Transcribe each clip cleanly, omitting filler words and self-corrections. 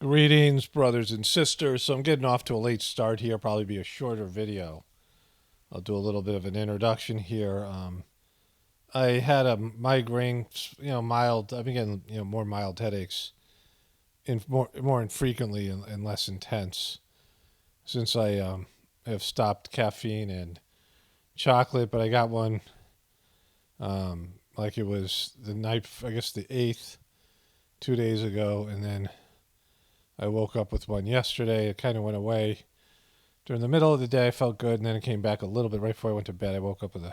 Greetings, brothers and sisters. So I'm getting off to a late start here. Probably be a shorter video. I'll do a little bit of an introduction here. I had a migraine, mild. I've been getting, more mild headaches, more infrequently and less intense since I have stopped caffeine and chocolate. But I got one, like it was the night, I guess the 8th, 2 days ago, and then I woke up with one yesterday. It kind of went away during the middle of the day. I felt good, and then it came back a little bit right before I went to bed. I woke up with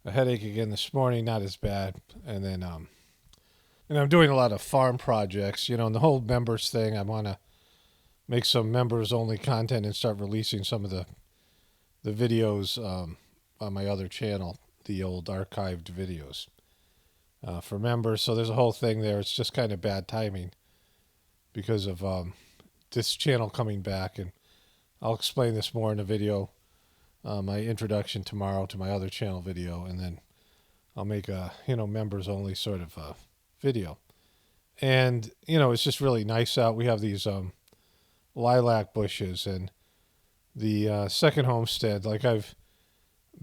a headache again this morning, not as bad. And I'm doing a lot of farm projects, and the whole members thing. I want to make some members only content and start releasing some of the videos on my other channel, the old archived videos for members. So there's a whole thing there. It's just kind of bad timing because of this channel coming back, and I'll explain this more in a video, my introduction tomorrow to my other channel video, and then I'll make a members only sort of video. And it's just really nice out. We have these lilac bushes, and the second homestead. Like, I've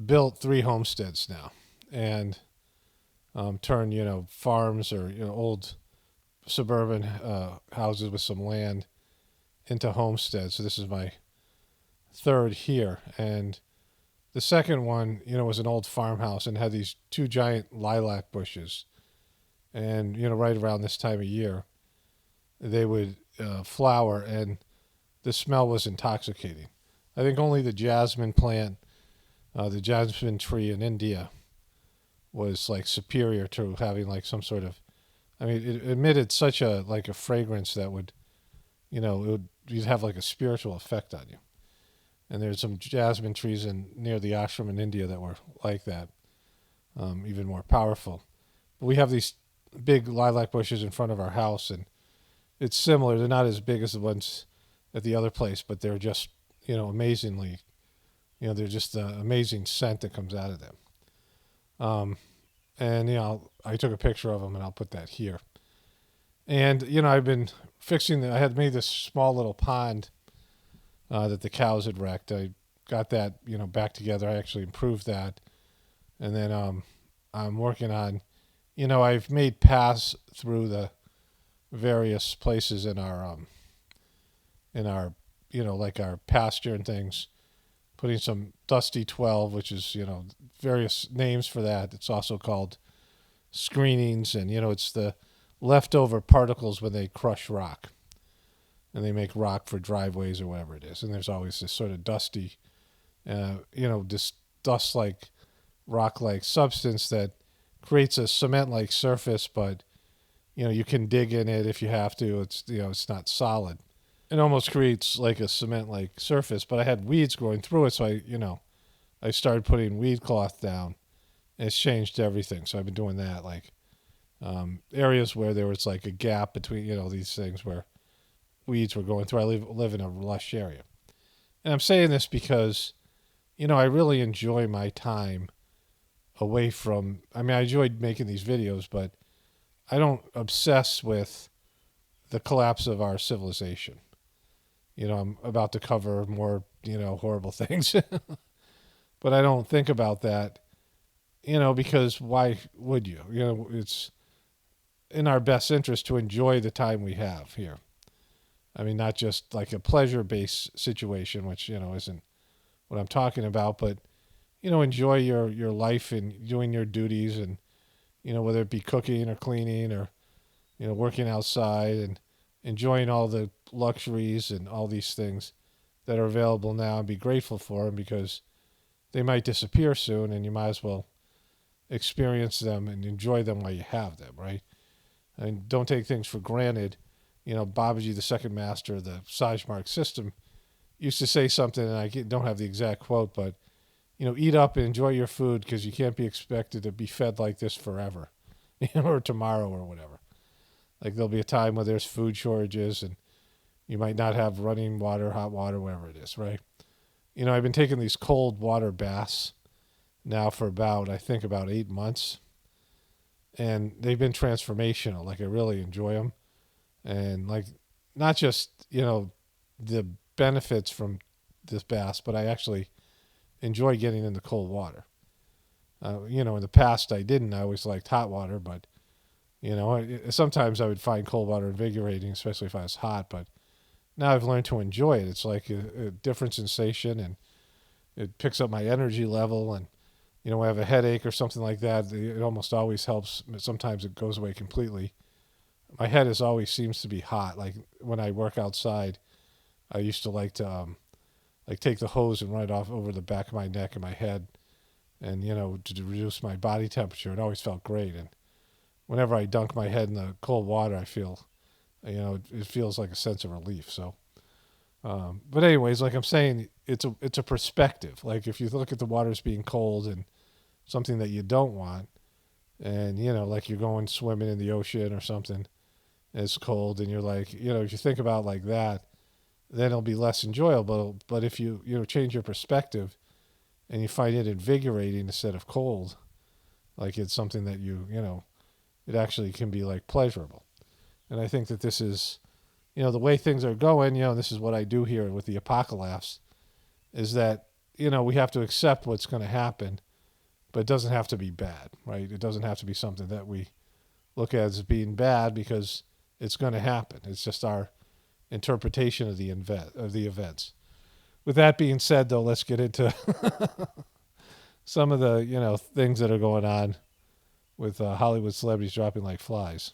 built 3 homesteads now, and turned farms or old suburban houses with some land into homesteads. So this is my third here, and the second one was an old farmhouse and had these 2 giant lilac bushes, and right around this time of year they would flower, and the smell was intoxicating. I think only the jasmine plant, the jasmine tree in India, was like superior to having like some sort of, I mean, it emitted such a fragrance that would, you'd have like a spiritual effect on you. And there's some jasmine trees near the ashram in India that were like that, even more powerful. But we have these big lilac bushes in front of our house, and it's similar. They're not as big as the ones at the other place, but they're just, amazingly, they're just the amazing scent that comes out of them. And I took a picture of them, and I'll put that here. And I've been fixing. I had made this small little pond that the cows had wrecked. I got that back together. I actually improved that, and then I'm working on. I've made paths through the various places in our like our pasture and things. Putting some Dusty 12, which is various names for that. It's also called screenings, and it's the leftover particles when they crush rock and they make rock for driveways or whatever it is. And there's always this sort of dusty, this dust-like, rock-like substance that creates a cement-like surface, but you can dig in it if you have to. It's it's not solid. It almost creates like a cement-like surface, but I had weeds growing through it, so I started putting weed cloth down, and it's changed everything. So I've been doing that, like areas where there was like a gap between these things where weeds were going through. I live in a lush area, and I'm saying this because I really enjoy my time away from. I mean, I enjoyed making these videos, but I don't obsess with the collapse of our civilization. I'm about to cover more, horrible things, but I don't think about that, because why would you? It's in our best interest to enjoy the time we have here. I mean, not just like a pleasure-based situation, which, isn't what I'm talking about, but, enjoy your life and doing your duties, and, whether it be cooking or cleaning or, working outside, and enjoying all the luxuries and all these things that are available now, and be grateful for them, because they might disappear soon, and you might as well experience them and enjoy them while you have them, right? And don't take things for granted. Babaji, the second master of the Sajmark system, used to say something, and I don't have the exact quote, but, eat up and enjoy your food, because you can't be expected to be fed like this forever, or tomorrow or whatever. Like, there'll be a time where there's food shortages, and you might not have running water, hot water, whatever it is, right? I've been taking these cold water baths now for about 8 months, and they've been transformational. Like, I really enjoy them, and like not just, the benefits from this bath, but I actually enjoy getting into cold water. In the past I didn't. I always liked hot water, but sometimes I would find cold water invigorating, especially if I was hot. But now I've learned to enjoy it. It's like a different sensation, and it picks up my energy level. And when I have a headache or something like that, it almost always helps. Sometimes it goes away completely. My head always seems to be hot. Like when I work outside, I used to like to take the hose and run it off over the back of my neck and my head, and to reduce my body temperature. It always felt great. And whenever I dunk my head in the cold water, I feel, it feels like a sense of relief. So, but anyways, like I'm saying, it's a perspective. Like if you look at the water as being cold and something that you don't want, and like you're going swimming in the ocean or something, and it's cold, and you're like, if you think about it like that, then it'll be less enjoyable. But if you change your perspective and you find it invigorating instead of cold, like it's something that it actually can be like pleasurable. And I think that this is, the way things are going, this is what I do here with the apocalypse, is that, we have to accept what's going to happen, but it doesn't have to be bad, right? It doesn't have to be something that we look at as being bad because it's going to happen. It's just our interpretation of the events. With that being said, though, let's get into some of the, things that are going on with Hollywood celebrities dropping like flies.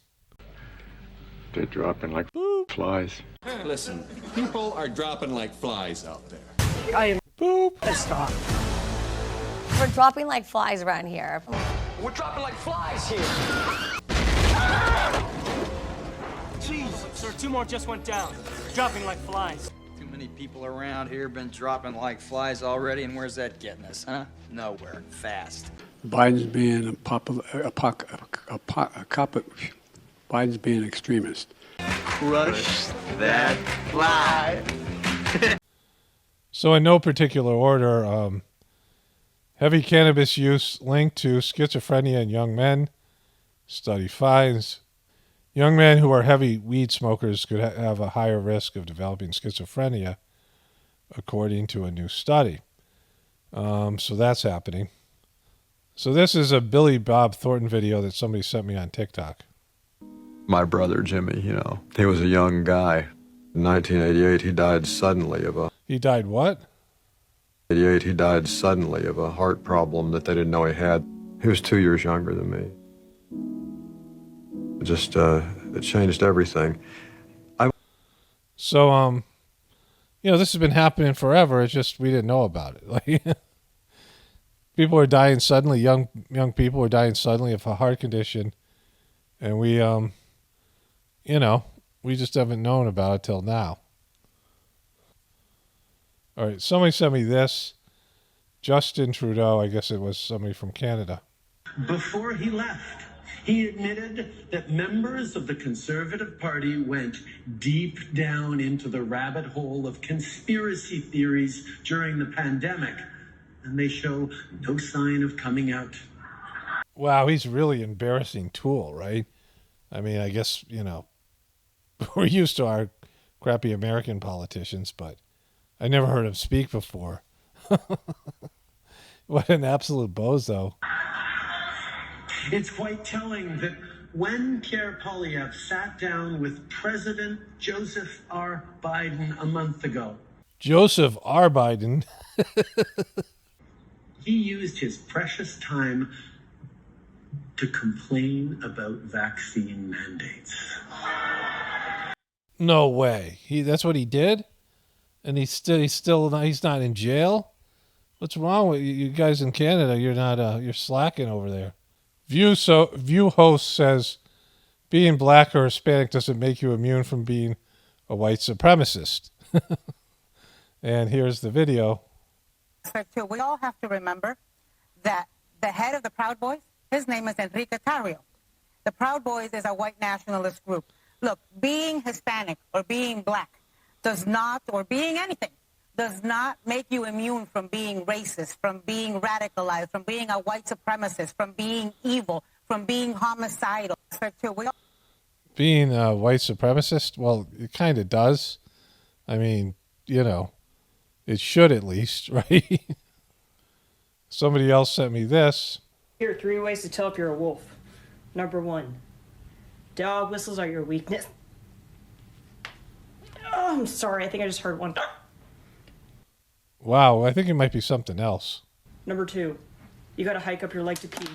They're dropping like flies. Listen, people are dropping like flies out there. I am Boop. pissed off. We're dropping like flies around here. We're dropping like flies here. Jesus. Sir, 2 more just went down. Dropping like flies. Too many people around here been dropping like flies already, and where's that getting us, huh? Nowhere. Fast. Biden's being Biden's being extremist. Crush that fly. So in no particular order, heavy cannabis use linked to schizophrenia in young men. Study finds young men who are heavy weed smokers could have a higher risk of developing schizophrenia, according to a new study. So that's happening. So this is a Billy Bob Thornton video that somebody sent me on TikTok. My brother, Jimmy, he was a young guy. In 1988, he died suddenly of a... He died what? 88, he died suddenly of a heart problem that they didn't know he had. He was 2 years younger than me. It changed everything. So, this has been happening forever. It's just we didn't know about it. Like, people are dying suddenly. Young people are dying suddenly of a heart condition, and we just haven't known about it till now. All right, somebody sent me this. Justin Trudeau, I guess it was somebody from Canada. Before he left, he admitted that members of the Conservative Party went deep down into the rabbit hole of conspiracy theories during the pandemic, and they show no sign of coming out. Wow, he's a really embarrassing tool, right? I mean, I guess, we're used to our crappy American politicians, but I never heard him speak before. What an absolute bozo. It's quite telling that when Pierre Poilievre sat down with President Joseph R. Biden a month ago, Joseph R. Biden. he used his precious time to complain about vaccine mandates. No way. That's what he did? And he's not in jail? What's wrong with you guys in Canada? You're slacking over there. View host says being black or Hispanic doesn't make you immune from being a white supremacist. And here's the video. We all have to remember that the head of the Proud Boys, his name is Enrique Tarrio. The Proud Boys is a white nationalist group. Look, being Hispanic or being black does not, or being anything, does not make you immune from being racist, from being radicalized, from being a white supremacist, from being evil, from being homicidal. Being a white supremacist, well, it kind of does. I mean, it should at least, right? Somebody else sent me this. Here are 3 ways to tell if you're a wolf. Number 1, dog whistles are your weakness. Oh, I'm sorry, I think I just heard one. Wow, I think it might be something else. Number 2, you gotta hike up your leg to pee.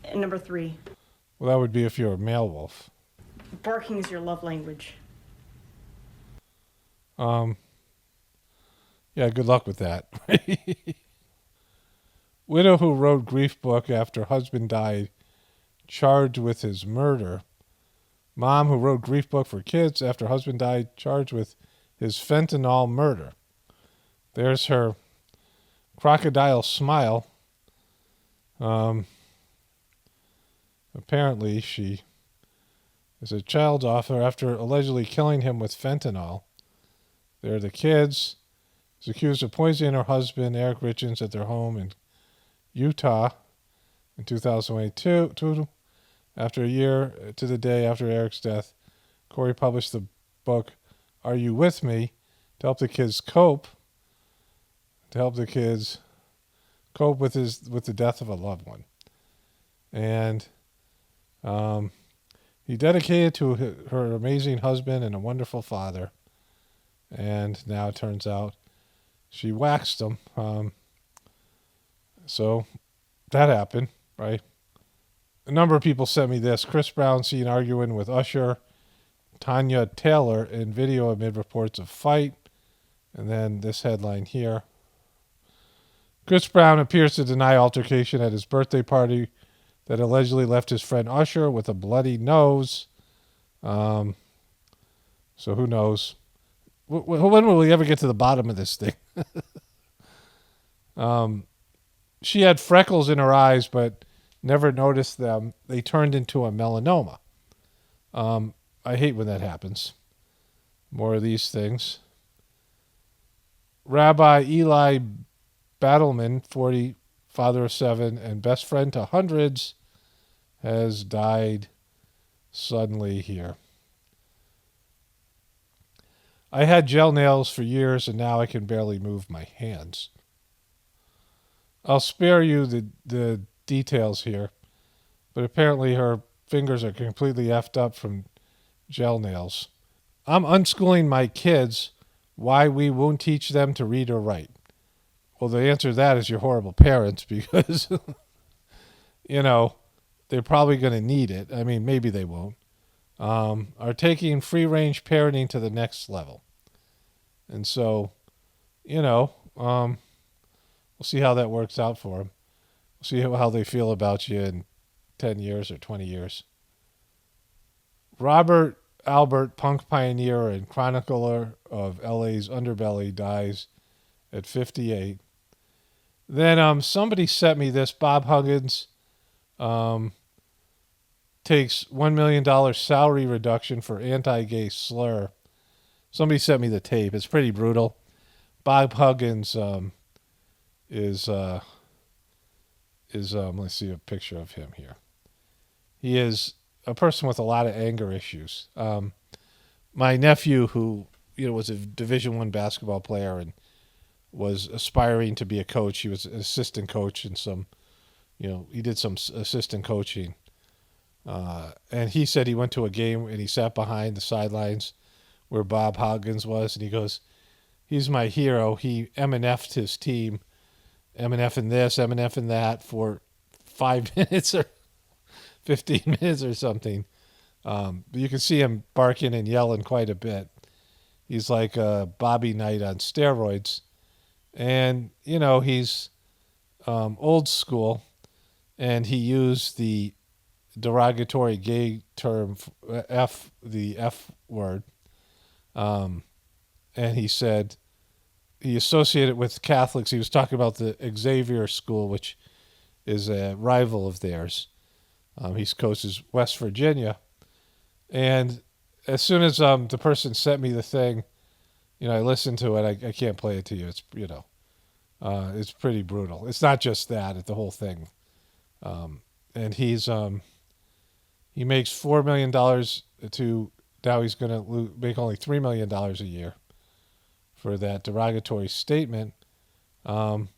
And number 3, Well, that would be if you're a male wolf. barking is your love language. Yeah, good luck with that. Widow who wrote grief book after husband died, charged with his murder. Mom who wrote grief book for kids after husband died, charged with his fentanyl murder. There's her crocodile smile. Apparently she is a child author after allegedly killing him with fentanyl. There are the kids. Is accused of poisoning her husband, Eric Richens, at their home in Utah in 2022. After a year to the day after Eric's death, Corey published the book, Are You With Me?, to help the kids cope with the death of a loved one. And he dedicated to her amazing husband and a wonderful father. And now it turns out she waxed him. So that happened, right? A number of people sent me this. Chris Brown seen arguing with Usher, Tanya Taylor in video amid reports of fight. And then this headline here. Chris Brown appears to deny altercation at his birthday party that allegedly left his friend Usher with a bloody nose. So who knows? When will we ever get to the bottom of this thing? She had freckles in her eyes, but never noticed them. They turned into a melanoma. I hate when that happens. More of these things. Rabbi Eli Battleman, 40, father of 7, and best friend to hundreds, has died suddenly here. I had gel nails for years, and now I can barely move my hands. I'll spare you the details here, but apparently her fingers are completely effed up from gel nails. I'm unschooling my kids. Why we won't teach them to read or write? Well, the answer to that is you're horrible parents because, they're probably going to need it. I mean, maybe they won't. Are taking free-range parenting to the next level. And so, we'll see how that works out for them. We'll see how they feel about you in 10 years or 20 years. Robert Albert, punk pioneer and chronicler of LA's underbelly, dies at 58. Then somebody sent me this. Bob Huggins takes $1 million salary reduction for anti-gay slur. Somebody sent me the tape. It's pretty brutal. Bob Huggins is let's see a picture of him here. He is a person with a lot of anger issues. My nephew, who was a Division I basketball player and was aspiring to be a coach. He was an assistant coach in some, he did some assistant coaching. And he said he went to a game and he sat behind the sidelines where Bob Huggins was, and he goes, he's my hero. He MNF'd his team, MNF'ing this, MNF'ing that for 5 minutes or 15 minutes or something. But you can see him barking and yelling quite a bit. He's like Bobby Knight on steroids. And, he's old school, and he used the derogatory gay term, the F word. And he said he associated with Catholics. He was talking about the Xavier School, which is a rival of theirs. He coaches West Virginia. And as soon as the person sent me the thing, I listened to it. I can't play it to you. It's, it's pretty brutal. It's not just that, it's the whole thing. And he's He makes $4 million to now he's going to make only $3 million a year for that derogatory statement. And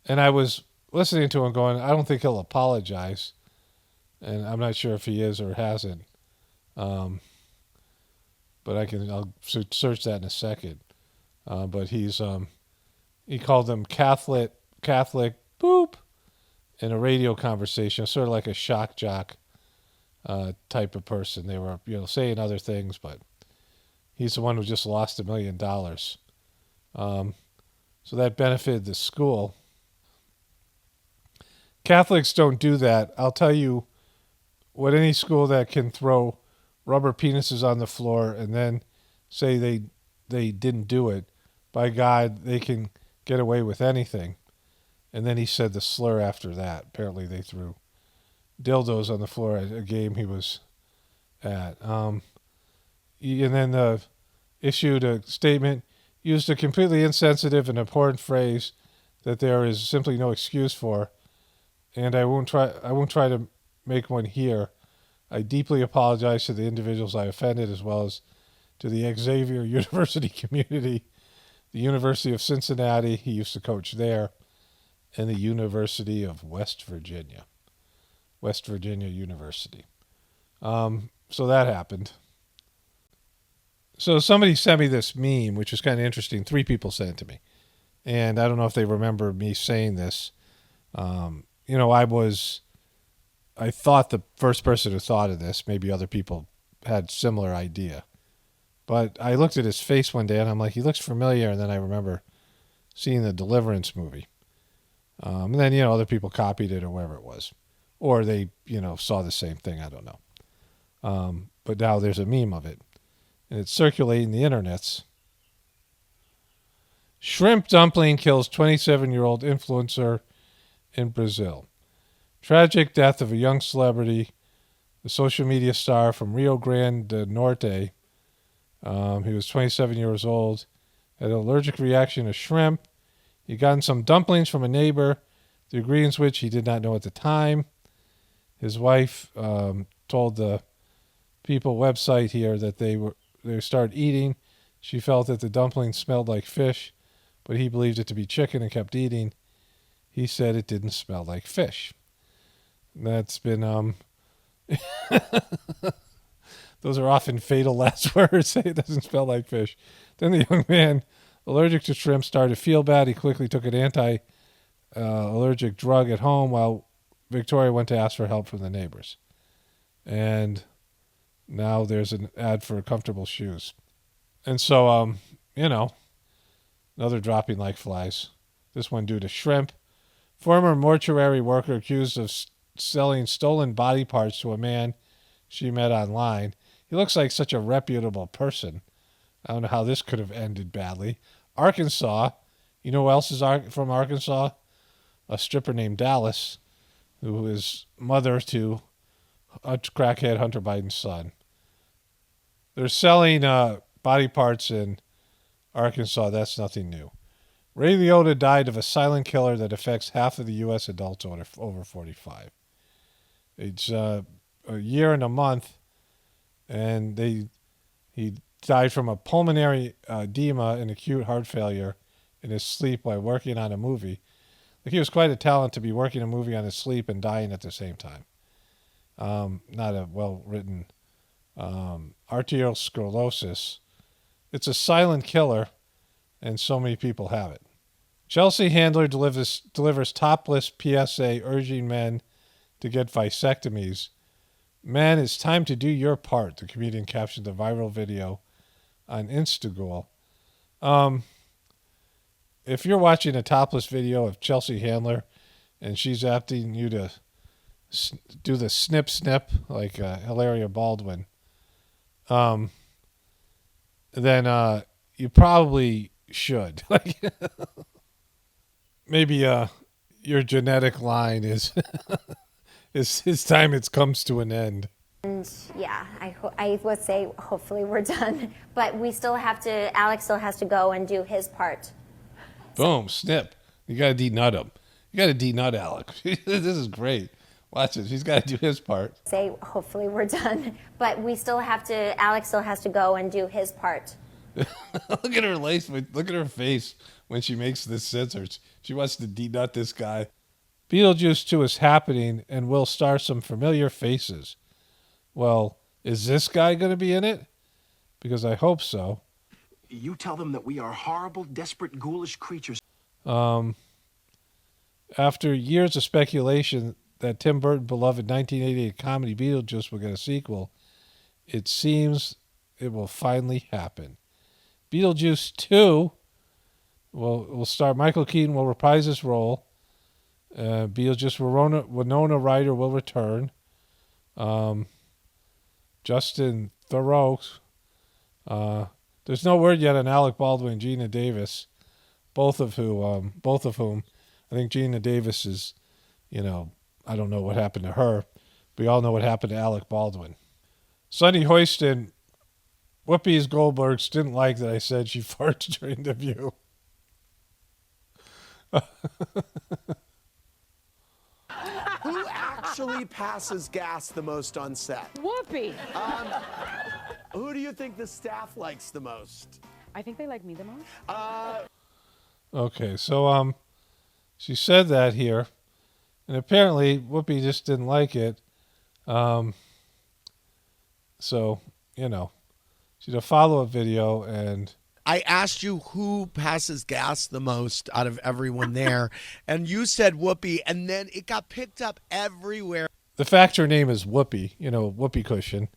I was listening to him going, I don't think he'll apologize. And I'm not sure if he is or hasn't. But I'll search that in a second. But he called them Catholic, boop, in a radio conversation, sort of like a shock jock type of person. They were, saying other things, but he's the one who just lost $1 million. So that benefited the school. Catholics don't do that. I'll tell you what, any school that can throw rubber penises on the floor and then say they didn't do it, by God, they can get away with anything. And then he said the slur after that. Apparently they threw dildos on the floor at a game he was at. And then issued a statement, used a completely insensitive and abhorrent phrase that there is simply no excuse for, and I won't try to make one here. I deeply apologize to the individuals I offended, as well as to the Xavier University community, the University of Cincinnati, he used to coach there, and the University of West Virginia University. So that happened. So somebody sent me this meme, which was kind of interesting. 3 people sent it to me. And I don't know if they remember me saying this. I thought the first person who thought of this, maybe other people had similar idea. But I looked at his face one day and I'm like, he looks familiar. And then I remember seeing the Deliverance movie. And then, other people copied it or whatever it was. Or they, saw the same thing. I don't know. But now there's a meme of it. And it's circulating the internets. Shrimp dumpling kills 27-year-old influencer in Brazil. Tragic death of a young celebrity, the social media star from Rio Grande do Norte. He was 27 years old, had an allergic reaction to shrimp. He'd gotten some dumplings from a neighbor, the ingredients which he did not know at the time. His wife told the People website here that they started eating. She felt that the dumplings smelled like fish, but he believed it to be chicken and kept eating. He said it didn't smell like fish. That's been those are often fatal last words. Say it doesn't smell like fish. Then the young man, allergic to shrimp, started to feel bad. He quickly took an anti-allergic drug at home while Victoria went to ask for help from the neighbors. And now there's an ad for comfortable shoes. And so, another dropping like flies. This one due to shrimp. Former mortuary worker accused of selling stolen body parts to a man she met online. He looks like such a reputable person. I don't know how this could have ended badly. Arkansas. You know who else is from Arkansas? A stripper named Dallas, who is mother to a crackhead Hunter Biden's son. They're selling body parts in Arkansas. That's nothing new. Ray Liotta died of a silent killer that affects half of the U.S. adults over 45. It's a year and a month, and he died from a pulmonary edema and acute heart failure in his sleep while working on a movie. Like, he was quite a talent to be working a movie on his sleep and dying at the same time. Not a well-written arteriosclerosis. It's a silent killer, and so many people have it. Chelsea Handler delivers topless PSA urging men to get vasectomies. Men, it's time to do your part, the comedian captioned the viral video on Instagram. If you're watching a topless video of Chelsea Handler and she's asking you to do the snip like Hilaria Baldwin, then you probably should. Maybe your genetic line is it's time it comes to an end. And yeah, I would say hopefully we're done, but we still have to. Alex still has to go and do his part. Boom, snip. You got to denut him. You got to denut Alex. This is great. Watch it. He's got to do his part. Say, hopefully we're done. But we still have to, Alex still has to go and do his part. Look at her lace. Look at her face when she makes this scissors. She wants to denut this guy. Beetlejuice 2 is happening and will star some familiar faces. Well, is this guy going to be in it? Because I hope so. You tell them that we are horrible, desperate, ghoulish creatures. After years of speculation that Tim Burton beloved 1988 comedy Beetlejuice will get a sequel, it seems it will finally happen. Beetlejuice 2 will star Michael Keaton will reprise his role. Beetlejuice Winona Ryder will return. Justin Theroux. There's no word yet on Alec Baldwin and Gina Davis, both of whom I think Gina Davis is, I don't know what happened to her. We all know what happened to Alec Baldwin. Sonny Hoiston, Whoopi Goldbergs didn't like that I said she farts during the View. Who actually passes gas the most on set? Whoopi. Who do you think the staff likes the most? I think they like me the most. Okay, so she said that here, and apparently Whoopi just didn't like it. So, she did a follow-up video, and I asked you who passes gas the most out of everyone there, and you said Whoopi, and then it got picked up everywhere. the fact her name is Whoopi, Whoopee cushion,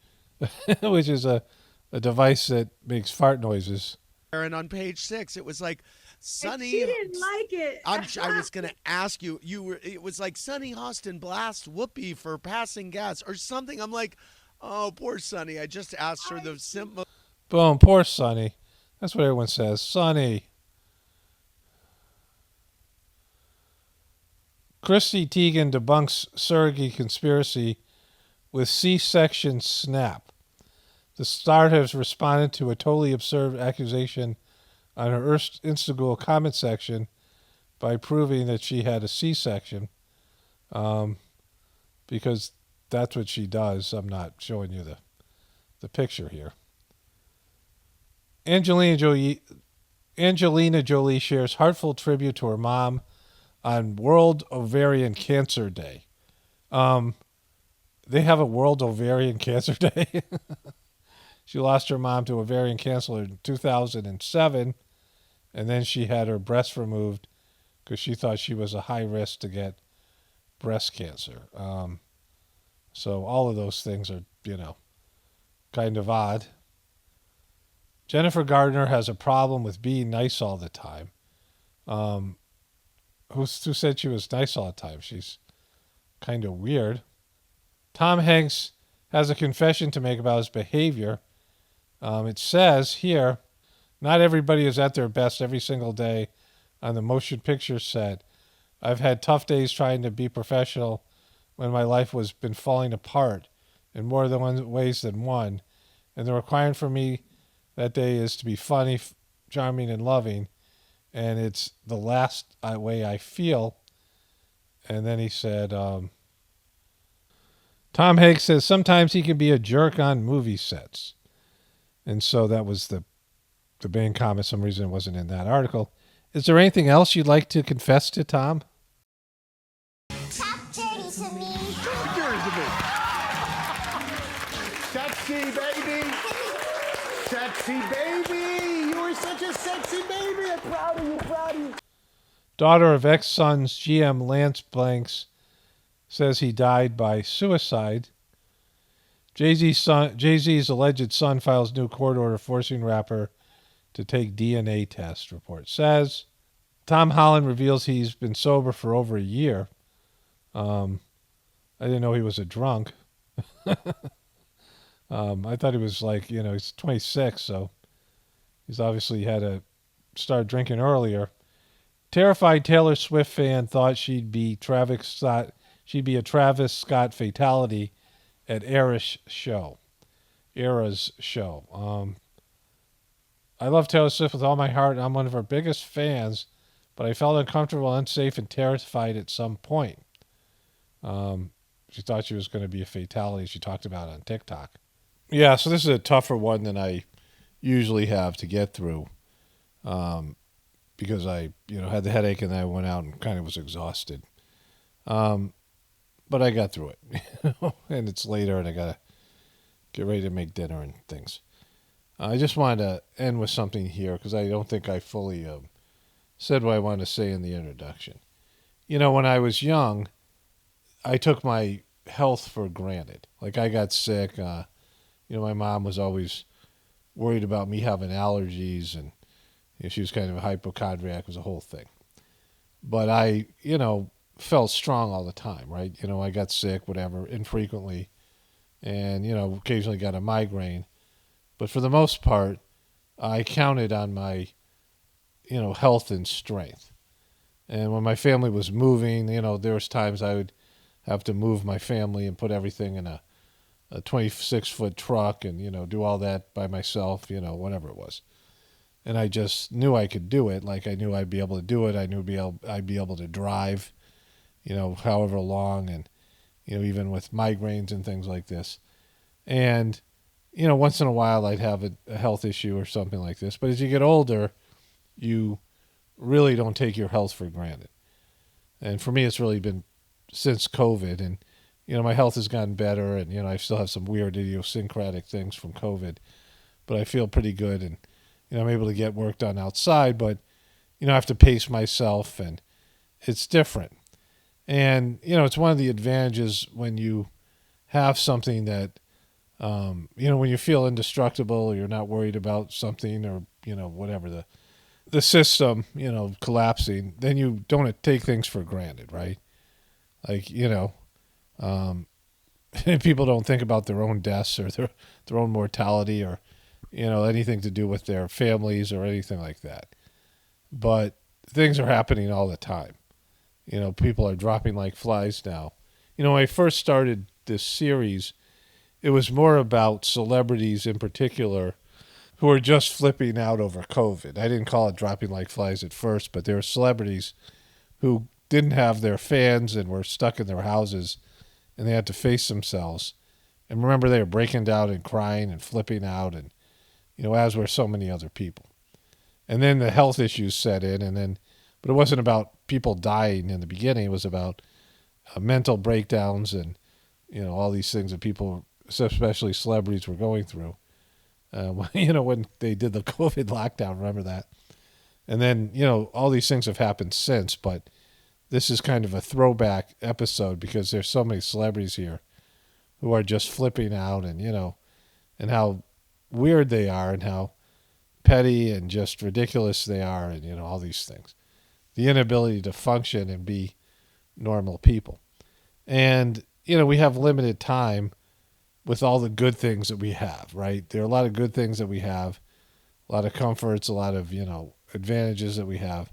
which is a device that makes fart noises. And on page 6, it was like, Sonny. She didn't like it. I was going to ask you. It was like Sonny Hostin blasts Whoopi for passing gas or something. I'm like, oh, poor Sonny. I just asked her the simple. Boom, poor Sonny. That's what everyone says. Sonny. Chrissy Teigen debunks surrogate conspiracy with C-section snap. The Star has responded to a totally absurd accusation on her Instagram comment section by proving that she had a C-section, because that's what she does. I'm not showing you the picture here. Angelina Jolie shares heartfelt tribute to her mom on World Ovarian Cancer Day. They have a World Ovarian Cancer Day. She lost her mom to ovarian cancer in 2007, and then she had her breast removed because she thought she was a high risk to get breast cancer. So all of those things are, kind of odd. Jennifer Gardner has a problem with being nice all the time. Who said she was nice all the time? She's kind of weird. Tom Hanks has a confession to make about his behavior. It says here, not everybody is at their best every single day on the motion picture set. I've had tough days trying to be professional when my life has been falling apart in more than ways than one. And the requirement for me that day is to be funny, charming, and loving. And it's the last way I feel. And then he said, Tom Hanks says sometimes he can be a jerk on movie sets. And so that was the main comment. Some reason it wasn't in that article. Is there anything else you'd like to confess to, Tom? Talk dirty to me. Talk dirty to me. Sexy baby. Sexy baby. You are such a sexy baby. I'm proud of you, proud of you. Daughter of ex-son's GM Lance Blanks says he died by suicide. Jay-Z's alleged son files new court order forcing rapper to take DNA test, report says. Tom Holland reveals he's been sober for over a year. I didn't know he was a drunk. I thought he was he's 26, so he's obviously had to start drinking earlier. Terrified Taylor Swift fan thought she'd be a Travis Scott fatality at Era's show. I love Taylor Swift with all my heart, and I'm one of her biggest fans, but I felt uncomfortable, unsafe, and terrified at some point. She thought she was going to be a fatality. She talked about it on TikTok. Yeah, so this is a tougher one than I usually have to get through, because I, had the headache and then I went out and kind of was exhausted. But I got through it, and it's later and I got to get ready to make dinner and things. I just wanted to end with something here because I don't think I fully said what I wanted to say in the introduction. When I was young, I took my health for granted. Like, I got sick. My mom was always worried about me having allergies, and she was kind of a hypochondriac. It was a whole thing. But I, felt strong all the time, right? I got sick, whatever, infrequently, and, occasionally got a migraine. But for the most part, I counted on my, health and strength. And when my family was moving, there was times I would have to move my family and put everything in a 26-foot truck and, do all that by myself, whatever it was. And I just knew I could do it. Like, I knew I'd be able to do it. I knew I'd be able to drive, however long, and, even with migraines and things like this. And, once in a while I'd have a health issue or something like this. But as you get older, you really don't take your health for granted. And for me, it's really been since COVID. And, my health has gotten better. And, I still have some weird idiosyncratic things from COVID. But I feel pretty good. And, I'm able to get work done outside. But, I have to pace myself. And it's different. And, it's one of the advantages when you have something that, when you feel indestructible, or you're not worried about something, or, whatever, the system, collapsing, then you don't take things for granted, right? Like, people don't think about their own deaths or their own mortality, or, anything to do with their families or anything like that. But things are happening all the time. People are dropping like flies now. When I first started this series, it was more about celebrities in particular who are just flipping out over COVID. I didn't call it dropping like flies at first, but there were celebrities who didn't have their fans and were stuck in their houses, and they had to face themselves. And remember, they were breaking down and crying and flipping out, and, as were so many other people. And then the health issues set in, but it wasn't about people dying in the beginning. It was about mental breakdowns and, all these things that people, especially celebrities, were going through. When they did the COVID lockdown, remember that? And then, all these things have happened since, but this is kind of a throwback episode because there's so many celebrities here who are just flipping out, and, and how weird they are, and how petty and just ridiculous they are, and, all these things. The inability to function and be normal people. And, we have limited time with all the good things that we have, right? There are a lot of good things that we have, a lot of comforts, a lot of, advantages that we have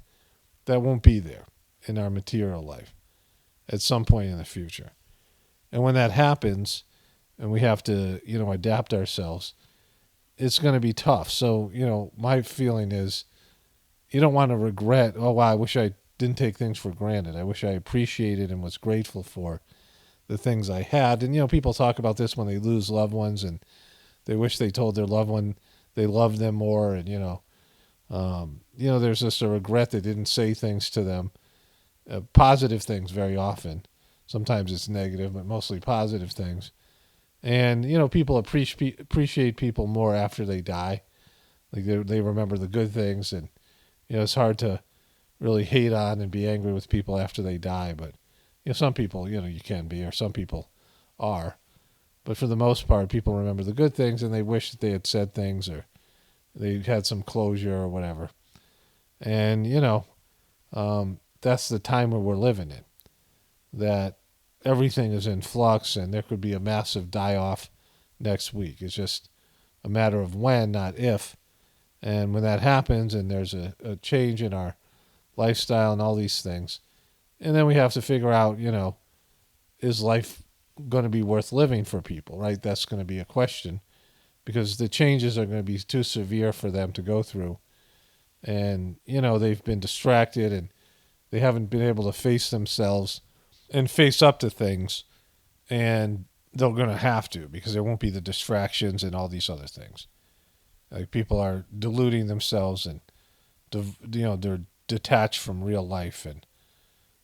that won't be there in our material life at some point in the future. And when that happens and we have to, adapt ourselves, it's going to be tough. So, my feeling is you don't want to regret, oh, wow, I wish I didn't take things for granted. I wish I appreciated and was grateful for the things I had. And, people talk about this when they lose loved ones, and they wish they told their loved one they loved them more. And, there's just a regret they didn't say things to them, positive things very often. Sometimes it's negative, but mostly positive things. And, people appreciate people more after they die. Like they remember the good things, and, it's hard to really hate on and be angry with people after they die. But, some people, you can be, or some people are. But for the most part, people remember the good things, and they wish that they had said things, or they had some closure or whatever. And, that's the time where we're living in. That everything is in flux, and there could be a massive die-off next week. It's just a matter of when, not if. And when that happens, and there's a change in our lifestyle and all these things, and then we have to figure out, is life going to be worth living for people, right? That's going to be a question, because the changes are going to be too severe for them to go through. And, they've been distracted, and they haven't been able to face themselves and face up to things And they're going to have to, because there won't be the distractions and all these other things. Like, people are deluding themselves, and they're detached from real life. And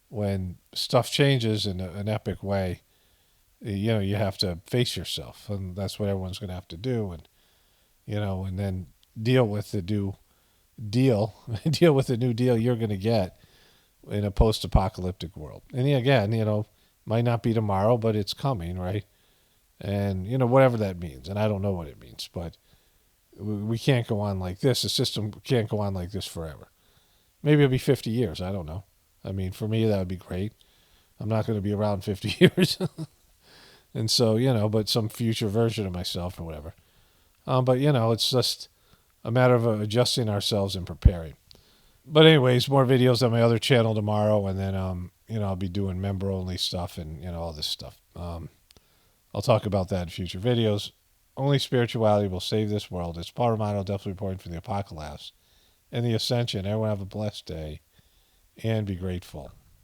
when stuff changes in an epic way, you have to face yourself, and that's what everyone's going to have to do. And and then deal with the new deal, deal with the new deal you're going to get in a post-apocalyptic world. And again, might not be tomorrow, but it's coming, right? And whatever that means, and I don't know what it means, but we can't go on like this. The system can't go on like this forever. Maybe it'll be 50 years. I don't know. I mean, for me, that would be great. I'm not going to be around 50 years. And so, but some future version of myself or whatever. But, it's just a matter of adjusting ourselves and preparing. But anyways, more videos on my other channel tomorrow. And then, I'll be doing member-only stuff and, all this stuff. I'll talk about that in future videos. Only spirituality will save this world. It's Paul Romano, definitely reporting from the Apocalypse and the Ascension. Everyone have a blessed day and be grateful.